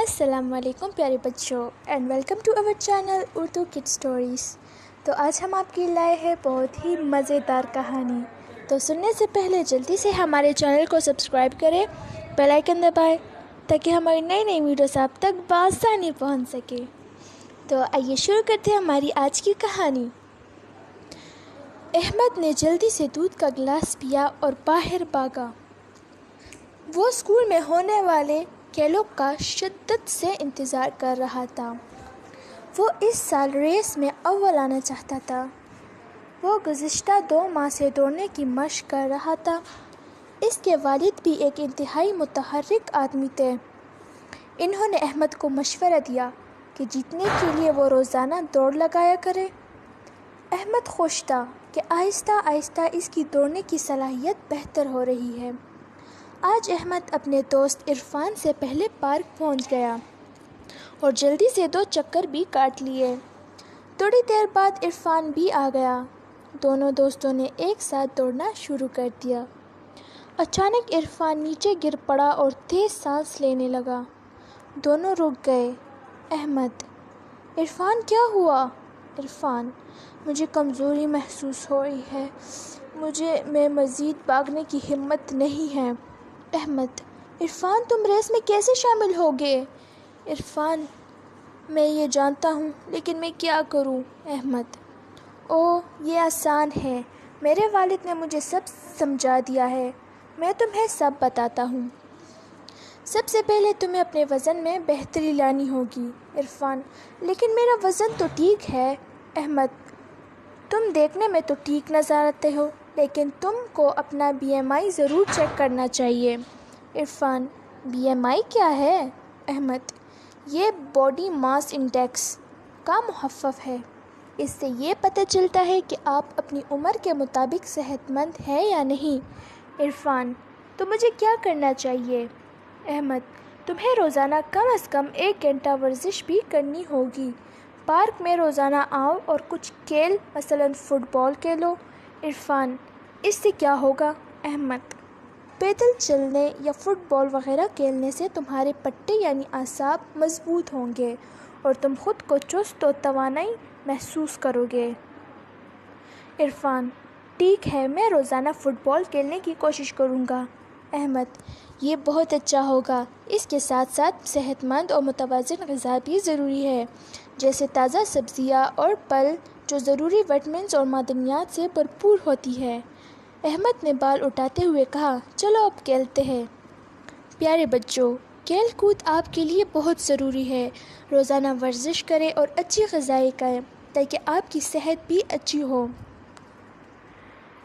السلام علیکم پیارے بچوں and welcome to our channel Urdu kid stories. تو آج ہم آپ کے لائے ہیں بہت ہی مزیدار کہانی۔ تو سننے سے پہلے جلدی سے ہمارے چینل کو سبسکرائب کریں، بیل آئیکن دبائیں تاکہ ہماری نئی ویڈیوز آپ تک بآسانی پہنچ سکے۔ تو آئیے شروع کرتے ہیں ہماری آج کی کہانی۔ احمد نے جلدی سے دودھ کا گلاس پیا اور باہر بھاگا۔ وہ اسکول میں ہونے والے کھیلوں کا شدت سے انتظار کر رہا تھا۔ وہ اس سال ریس میں اول آنا چاہتا تھا۔ وہ گزشتہ 2 ماہ سے دوڑنے کی مشق کر رہا تھا۔ اس کے والد بھی ایک انتہائی متحرک آدمی تھے۔ انہوں نے احمد کو مشورہ دیا کہ جیتنے کے لیے وہ روزانہ دوڑ لگایا کرے۔ احمد خوش تھا کہ آہستہ آہستہ اس کی دوڑنے کی صلاحیت بہتر ہو رہی ہے۔ آج احمد اپنے دوست عرفان سے پہلے پارک پہنچ گیا اور جلدی سے 2 چکر بھی کاٹ لیے۔ تھوڑی دیر بعد عرفان بھی آ گیا۔ دونوں دوستوں نے ایک ساتھ دوڑنا شروع کر دیا۔ اچانک عرفان نیچے گر پڑا اور تیز سانس لینے لگا۔ دونوں رک گئے۔ احمد: عرفان کیا ہوا؟ عرفان: مجھے کمزوری محسوس ہو رہی ہے۔ میں مزید بھاگنے کی ہمت نہیں ہے۔ احمد: عرفان تم ریس میں کیسے شامل ہوگے؟ عرفان: میں یہ جانتا ہوں لیکن میں کیا کروں؟ احمد: یہ آسان ہے، میرے والد نے مجھے سب سمجھا دیا ہے، میں تمہیں سب بتاتا ہوں۔ سب سے پہلے تمہیں اپنے وزن میں بہتری لانی ہوگی۔ عرفان: لیکن میرا وزن تو ٹھیک ہے۔ احمد: تم دیکھنے میں تو ٹھیک نظر آتے ہو لیکن تم کو اپنا BMI ضرور چیک کرنا چاہیے۔ عرفان: BMI کیا ہے؟ احمد: یہ باڈی ماس انڈیکس کا مخفف ہے۔ اس سے یہ پتہ چلتا ہے کہ آپ اپنی عمر کے مطابق صحت مند ہیں یا نہیں۔ عرفان: تو مجھے کیا کرنا چاہیے؟ احمد: تمہیں روزانہ کم از کم 1 گھنٹہ ورزش بھی کرنی ہوگی۔ پارک میں روزانہ آؤ اور کچھ کھیل مثلاً فٹ بال کھیلو۔ عرفان: اس سے کیا ہوگا؟ احمد: پیدل چلنے یا فٹ بال وغیرہ کھیلنے سے تمہارے پٹے یعنی اعصاب مضبوط ہوں گے اور تم خود کو چست و توانائی محسوس کرو گے۔ عرفان: ٹھیک ہے، میں روزانہ فٹ بال کھیلنے کی کوشش کروں گا۔ احمد: یہ بہت اچھا ہوگا۔ اس کے ساتھ ساتھ صحت مند اور متوازن غذا بھی ضروری ہے، جیسے تازہ سبزیاں اور پھل جو ضروری وٹامنز اور معدنیات سے بھرپور ہوتی ہے۔ احمد نے بال اٹھاتے ہوئے کہا، چلو اب کھیلتے ہیں۔ پیارے بچوں، کھیل کود آپ کے لیے بہت ضروری ہے۔ روزانہ ورزش کریں اور اچھی غذائیں کھائیں تاکہ آپ کی صحت بھی اچھی ہو۔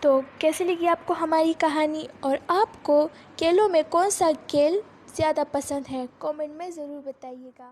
تو کیسی لگی آپ کو ہماری کہانی اور آپ کو کھیلوں میں کون سا کھیل زیادہ پسند ہے؟ کامنٹ میں ضرور بتائیے گا۔